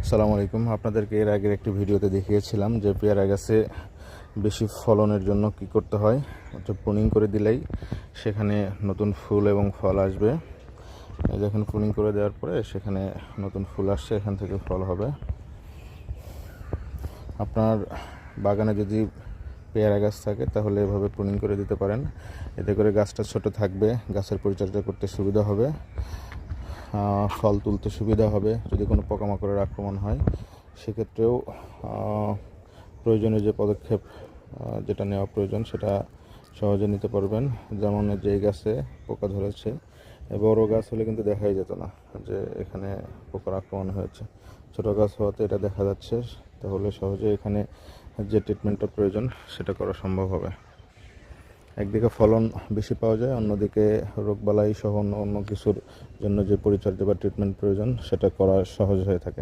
আসসালামু আলাইকুম। আপনাদেরকে এর আগের একটি ভিডিওতে দেখিয়েছিলাম যে পেয়ারা গাছে বেশি ফলনের জন্য কি করতে হয়। প্রুনিং করে দিলেই সেখানে নতুন ফুল এবং ফল আসবে। এই দেখেন, প্রুনিং করে দেওয়ার পরে সেখানে নতুন ফুল আসছে, এখান থেকে ফল হবে। আপনার বাগানে যদি পেয়ারা গাছ থাকে তাহলে এভাবে প্রুনিং করে দিতে পারেন। এতে করে গাছটা ছোট থাকবে, গাছের পরিচর্যা করতে সুবিধা হবে, ফল তুলতে সুবিধা হবে। যদি কোনো পোকামাকড়ের আক্রমণ হয় সেক্ষেত্রেও প্রয়োজনীয় যে পদক্ষেপ যেটা নেওয়া প্রয়োজন সেটা সহজে নিতে পারবেন। যেমন যেই গাছে পোকা ধরেছে, বড় গাছ হলে কিন্তু দেখাই যেত না যে এখানে পোকার আক্রমণ হয়েছে। ছোটো গাছ হওয়াতে এটা দেখা যাচ্ছে, তাহলে সহজে এখানে যে ট্রিটমেন্টটা প্রয়োজন সেটা করা সম্ভব হবে। একদিকে ফলন বেশি পাওয়া যায়, অন্যদিকে রোগবালাই সহ অন্য কিছুর জন্য যে পরিচর্যা বা ট্রিটমেন্ট প্রয়োজন সেটা করা সহজ হয়ে থাকে।